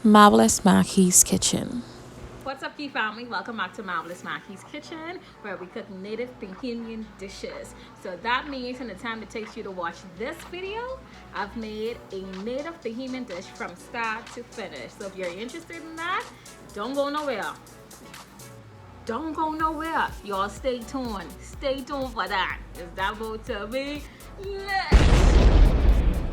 Marvelous Mackey's Kitchen. What's up, Key family? Welcome back to Marvelous Mackey's Kitchen, where we cook native Bahamian dishes. So that means in the time it takes you to watch this video, I've made a native Bahamian dish from start to finish. So if you're interested in that, don't go nowhere. Don't go nowhere. Y'all stay tuned. Stay tuned for that. Is that about to be? Yes!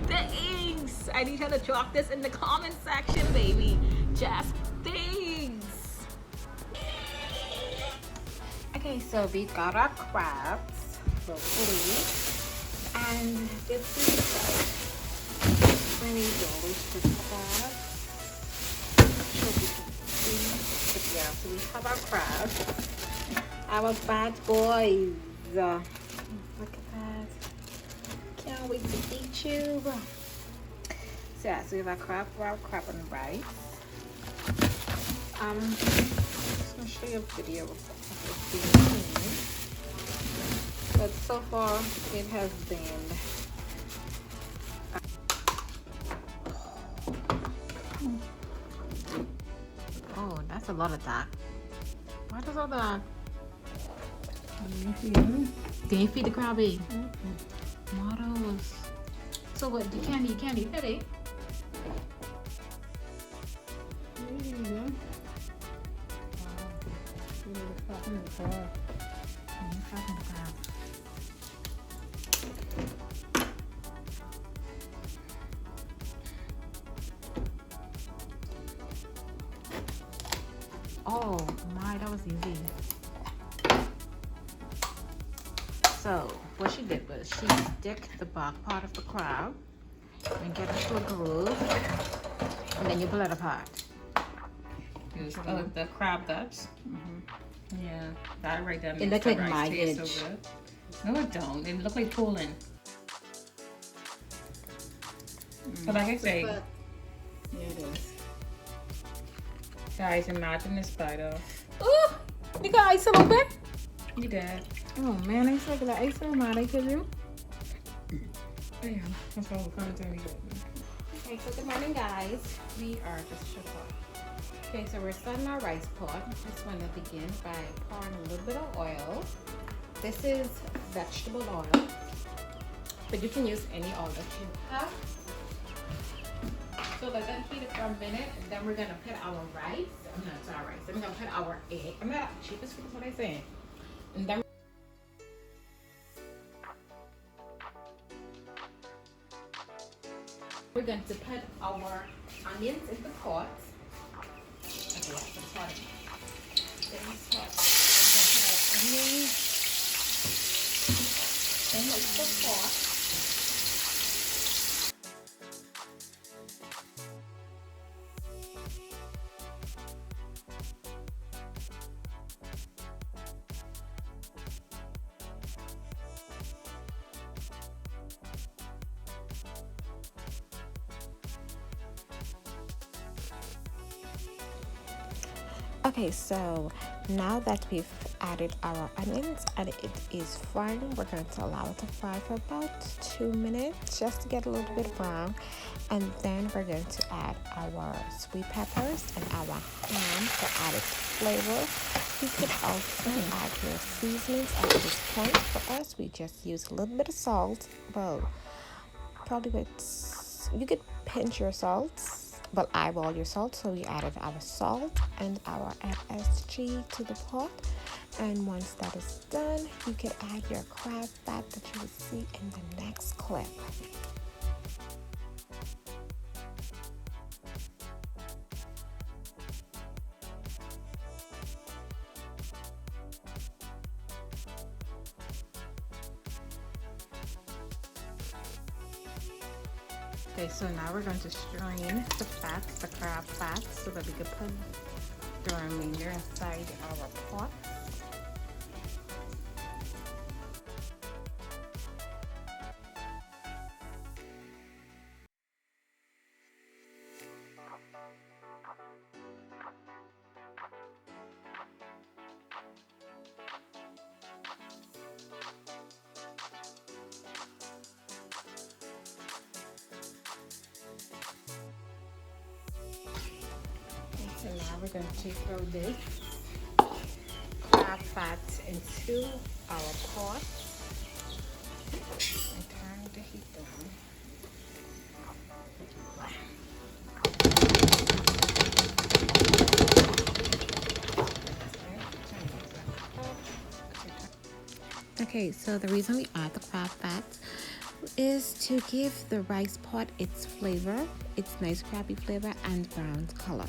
Thanks! I need you to drop this in the comment section, baby. Just thanks. Okay, so we got our crabs, locally, and this is really delicious crabs. So we can see, but yeah, so we have our crabs, our bad boys. Look at that! Can't wait to eat you. So yeah, so we have our crab and rice. Just gonna show you a video of but so far it has been oh, that's a lot of that. What is all that? Can you feed the crabby? Models. So what, you can't eat that, eh? Oh my, that was easy. So what she did was she stick the back part of the crab and get into a groove, and then you pull it apart. Use the crab guts. Yeah, that right there. It looks like mileage. So good. No, it don't. It look like pulling. But like I say, Yeah, it is. guys, imagine this spider. Oh, you got ice a little bit? You did. Oh man, I suck at the ice so much. I could you. Yeah, that's all the content we get. Okay, so good morning, guys. We are just shut up. Okay, so we're starting our rice pot. Just want to begin by pouring a little bit of oil. This is vegetable oil, but you can use any oil that you have. So let that heat it for a minute, and then we're gonna put our rice. I'm not sorry, rice. I'm gonna put our egg. I'm not cheapest food is what I say. And then we're going to put our onions in the pot. Okay, yeah, the pot. Then we're going to put our onions. Then it's the pot. Okay, so now that we've added our onions and it is frying, we're going to allow it to fry for about 2 minutes just to get a little bit brown. And then we're going to add our sweet peppers and our ham for added flavor. You could also add your seasonings at this point. For us, we just use a little bit of salt. Well, probably with, you could pinch your salts. But eyeball your salt, so we added our salt and our MSG to the pot, and once that is done, you can add your crab fat that you will see in the next clip. Okay, so now we're going to strain the fats, the crab fats, so that we can put the remainder inside our pot. now we're going to throw this crab fat into our pot and turn the heat down. Okay, so the reason we add the crab fat is to give the rice pot its flavor, its nice crabby flavor and brown color.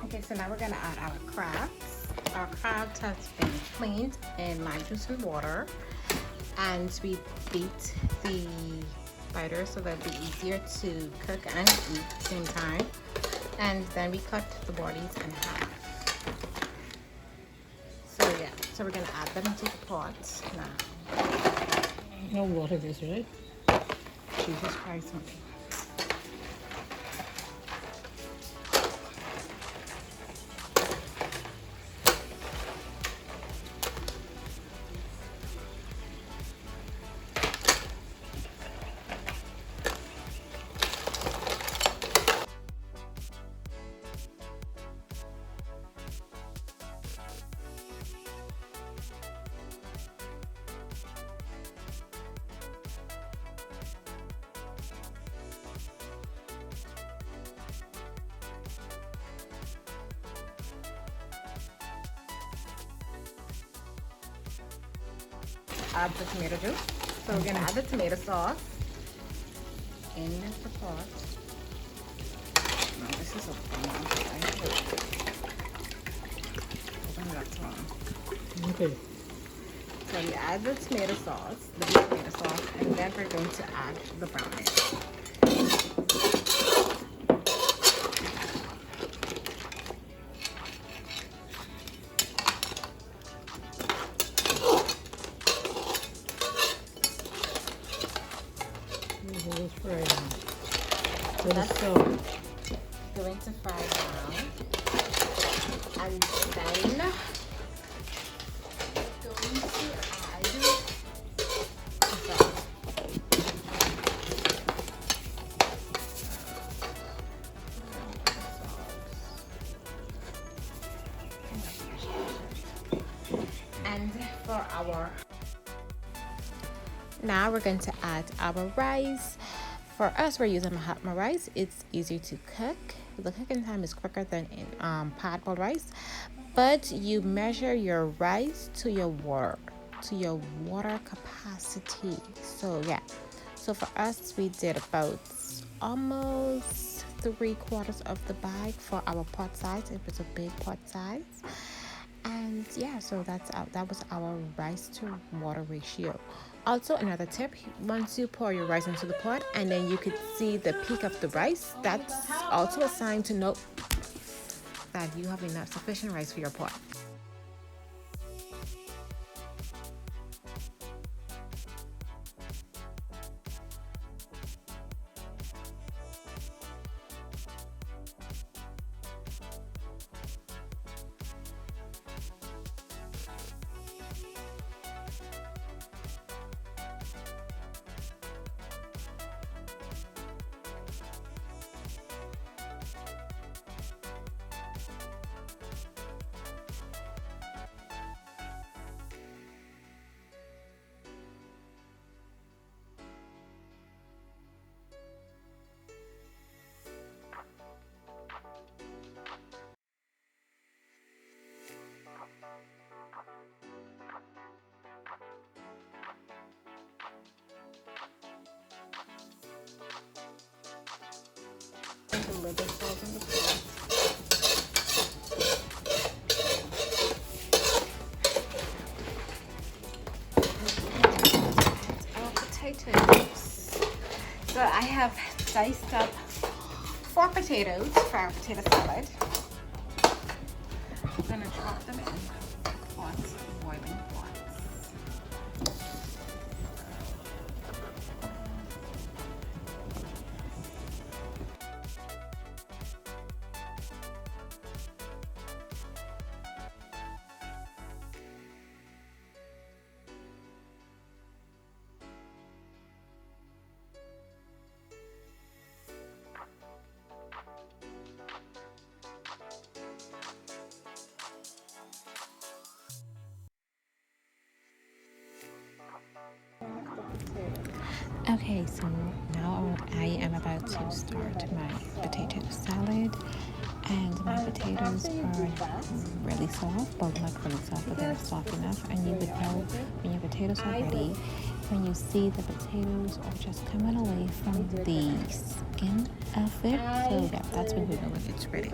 Okay, so now we're gonna add our crabs. Our crabs has been cleaned in lime juice and water, and we beat the spider so that it'll be easier to cook and eat at the same time. And then we cut the bodies in half. So yeah, so we're gonna add them into the pot now. No water this, right? Jesus Christ, okay. Add the tomato juice. So we're gonna add the tomato sauce in the pot. No, this is a long open that one. Okay. So we add the tomato sauce, the beef tomato sauce, and then we're going to add the brown egg. Let's fry it now. Let That's it go. going to fry down, and then going to add the and for our now we're going to add our rice. For us, we're using Mahatma rice. It's easy to cook. The cooking time is quicker than in pot boiled rice, but you measure your rice to your water capacity. So yeah, so for us, we did about almost 3/4 of the bag for our pot size. It was a big pot size, and yeah, so that was our rice to water ratio. Also, another tip, once you pour your rice into the pot and then you could see the peak of the rice, that's also a sign to note that you have enough sufficient rice for your pot. And the lid is falls in the pot. Our potatoes. So I have diced up 4 potatoes for our potato salad. I'm gonna drop them in pots, boiling pots. Okay, so now I am about to start my potato salad, and my potatoes are really soft, well, not really soft, but they're soft enough. And you would know when your potatoes are ready when you see the potatoes are just coming away from the skin of it. So yeah, that's when you know when it's ready.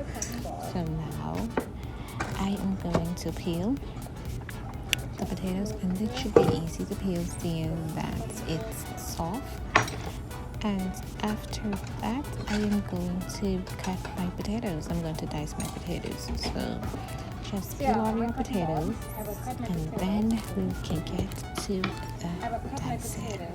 So now I am going to peel the potatoes, and it should be easy to peel seeing that it's soft. And after that, I am going to cut my potatoes. I'm going to dice my potatoes. So just peel all your potatoes, and then we can get to the dicing.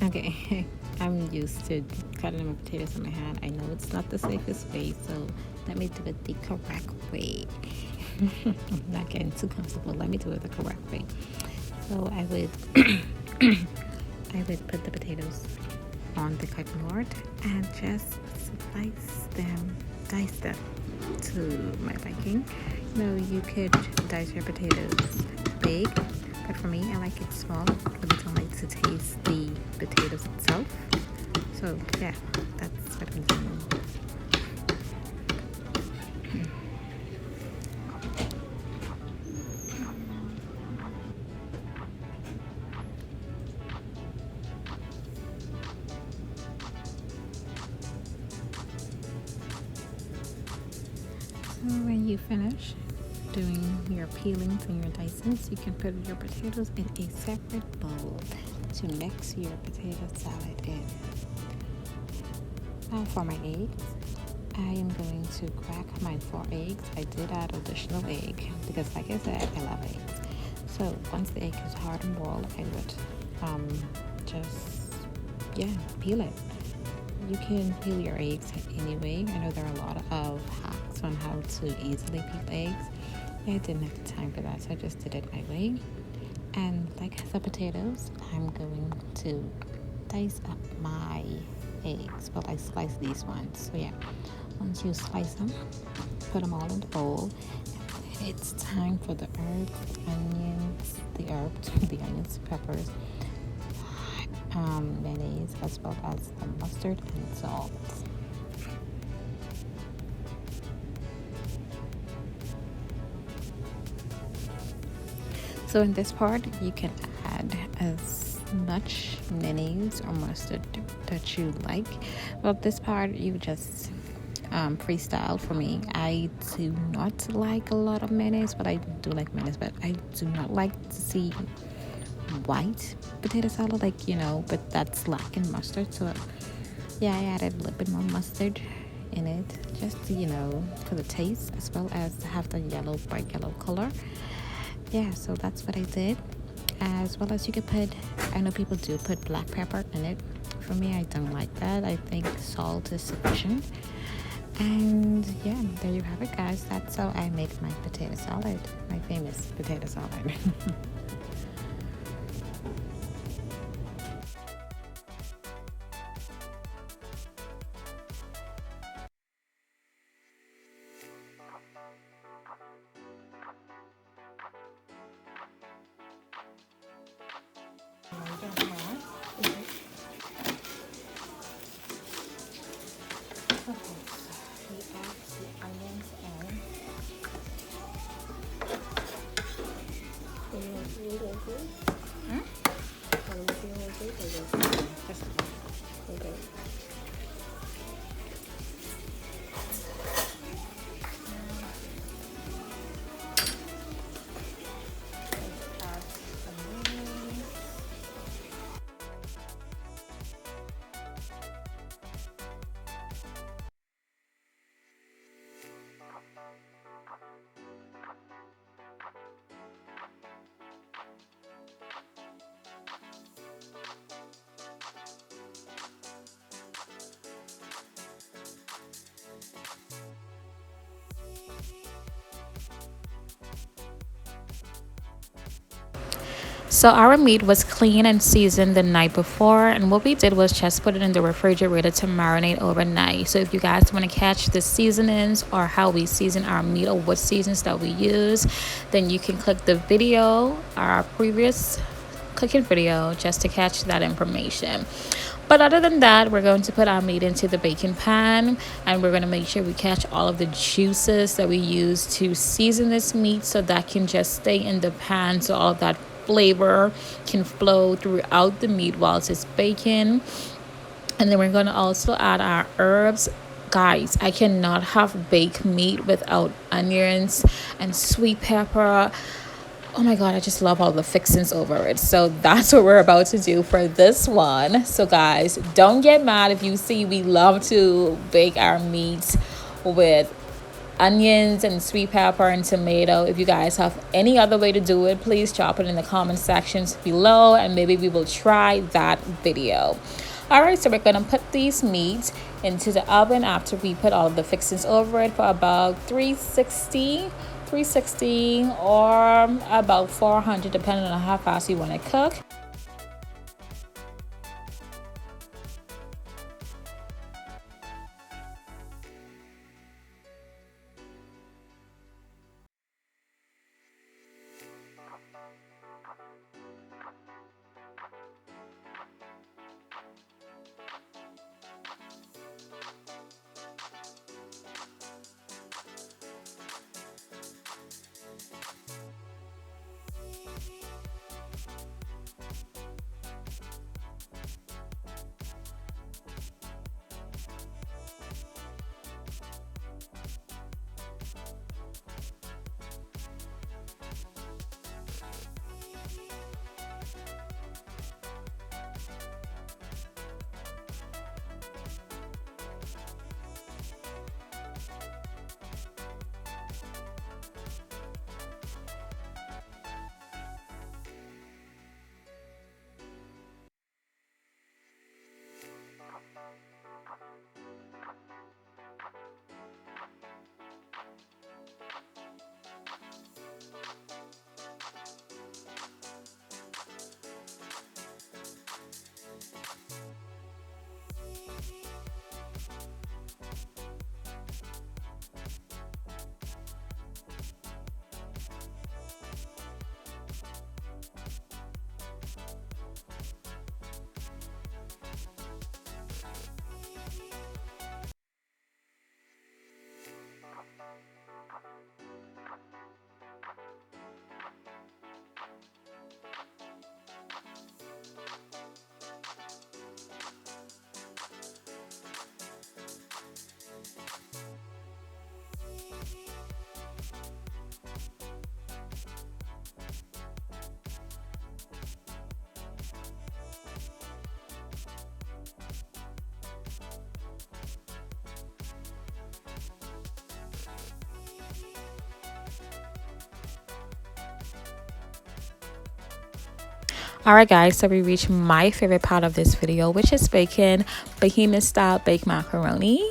Okay, I'm used to cutting my potatoes in my hand. I know it's not the safest way, so let me do it the correct way. I'm not getting too comfortable. Let me do it the correct way. So I would I would put the potatoes on the cutting board and just dice them to my liking. You know, you could dice your potatoes big, but for me, I like it small because I don't like to taste the potatoes itself. So yeah, that's what I'm doing. So when you finish doing your peelings and your dicings, you can put your potatoes in a separate bowl to mix your potato salad in. Now for my eggs, I am going to crack my 4 eggs. I did add additional egg because, like I said, I love eggs. So once the egg is hard and boiled, I would just peel it. You can peel your eggs anyway. I know there are a lot of hacks on how to easily peel eggs. I didn't have time for that, so I just did it my way. And like the potatoes, I'm going to dice up my eggs. Well, I slice these ones. So yeah, once you slice them, put them all in the bowl. It's time for the onions, the onions, peppers, mayonnaise, as well as the mustard and salt. So in this part, you can add as much mayonnaise or mustard that you like. Well, this part you just freestyle for me. I do not like a lot of mayonnaise, but I do like mayonnaise. But I do not like to see white potato salad, but that's lacking mustard. So yeah, I added a little bit more mustard in it, just for the taste, as well as have the bright yellow color. Yeah, so that's what I did. As well as you could put, I know people do put black pepper in it. For me, I don't like that. I think salt is sufficient. And yeah, there you have it, guys. That's how I make my potato salad, my famous potato salad. So our meat was clean and seasoned the night before, and what we did was just put it in the refrigerator to marinate overnight. So if you guys want to catch the seasonings or how we season our meat or what seasons that we use, then you can click the video, our previous cooking video, just to catch that information. But other than that, we're going to put our meat into the baking pan, and we're going to make sure we catch all of the juices that we use to season this meat, so that can just stay in the pan, so all of that flavor can flow throughout the meat whilst it's baking. And then we're going to also add our herbs. Guys, I cannot have baked meat without onions and sweet pepper. Oh my god, I just love all the fixings over it. So that's what we're about to do for this one. So guys, don't get mad if you see we love to bake our meat with onions and sweet pepper and tomato. If you guys have any other way to do it, please drop it in the comment sections below, and maybe we will try that video. Alright, so we're going to put these meats into the oven after we put all of the fixings over it for about 360 or about 400, depending on how fast you want to cook. Alright guys, so we reached my favorite part of this video, which is baking Bahamian style baked macaroni.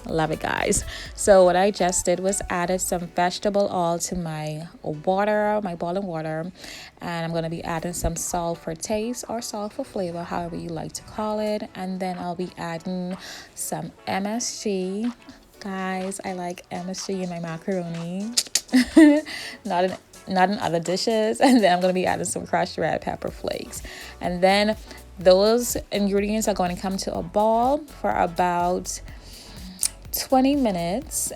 Love it guys. So what I just did was added some vegetable oil to my water, my boiling water, and I'm going to be adding some salt for taste or salt for flavor, however you like to call it. And then I'll be adding some MSG. Guys, I like MSG in my macaroni. not in other dishes. And then I'm going to be adding some crushed red pepper flakes, and then those ingredients are going to come to a boil for about 20 minutes.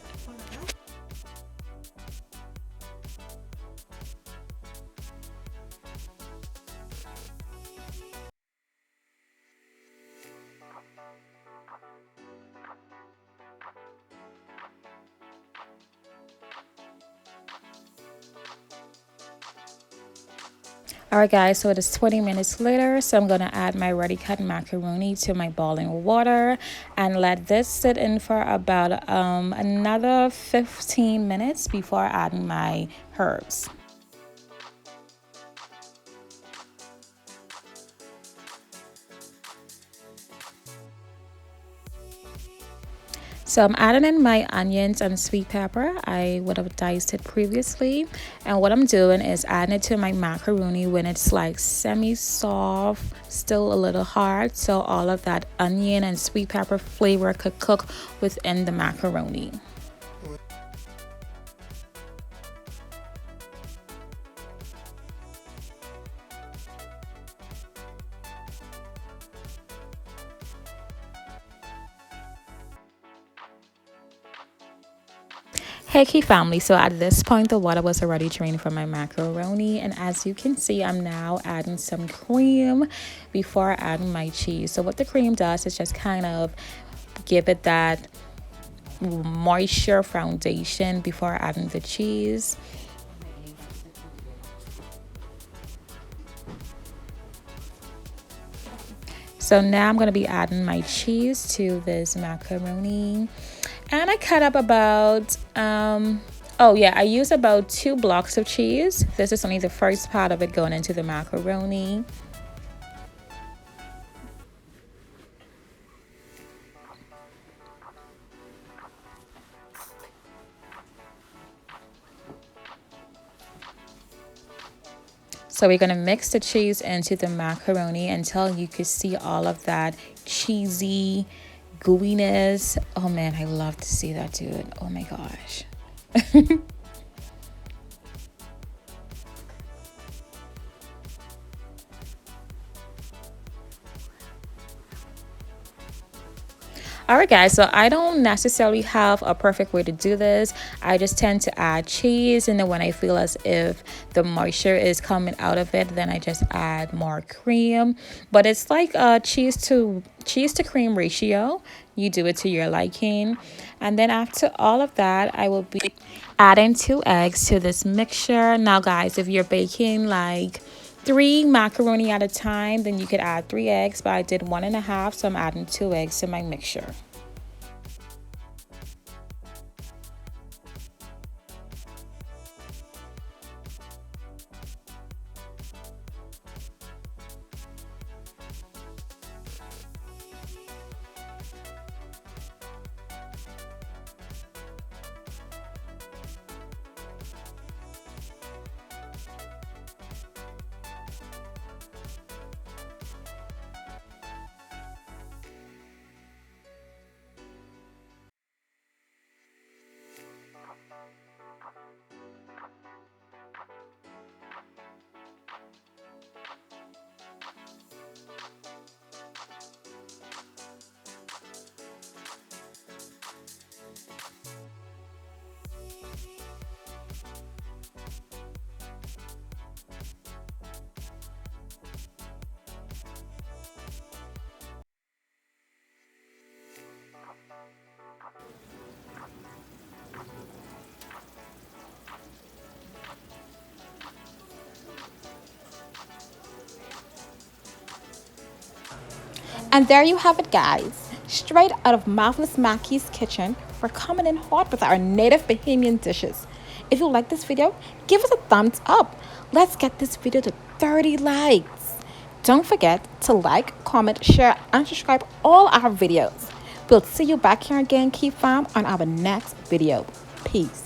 Alright guys, so it is 20 minutes later, so I'm going to add my ready cut macaroni to my boiling water and let this sit in for about another 15 minutes before adding my herbs. So I'm adding in my onions and sweet pepper. I would have diced it previously. And what I'm doing is adding it to my macaroni when it's like semi-soft, still a little hard. So all of that onion and sweet pepper flavor could cook within the macaroni. Hey Key family, so at this point the water was already drained from my macaroni, and as you can see I'm now adding some cream before adding my cheese. So what the cream does is just kind of give it that moisture foundation before adding the cheese. So now I'm going to be adding my cheese to this macaroni. And I cut up about, oh yeah, I use about 2 blocks of cheese. This is only the first part of it going into the macaroni. So we're going to mix the cheese into the macaroni until you can see all of that cheesy gooiness. Oh man, I love to see that, dude. Oh my gosh. Alright guys, so I don't necessarily have a perfect way to do this. I just tend to add cheese, and then when I feel as if the moisture is coming out of it, then I just add more cream. But it's like a cheese to cream ratio. You do it to your liking. And then after all of that, I will be adding 2 eggs to this mixture. Now guys, if you're baking like 3 macaroni at a time, then you could add 3 eggs, but I did 1.5, so I'm adding 2 eggs to my mixture. And there you have it, guys. Straight out of Marvelous Mackey's kitchen, we're coming in hot with our native Bahamian dishes. If you like this video, give us a thumbs up. Let's get this video to 30 likes. Don't forget to like, comment, share, and subscribe all our videos. We'll see you back here again, Key Fam, on our next video. Peace.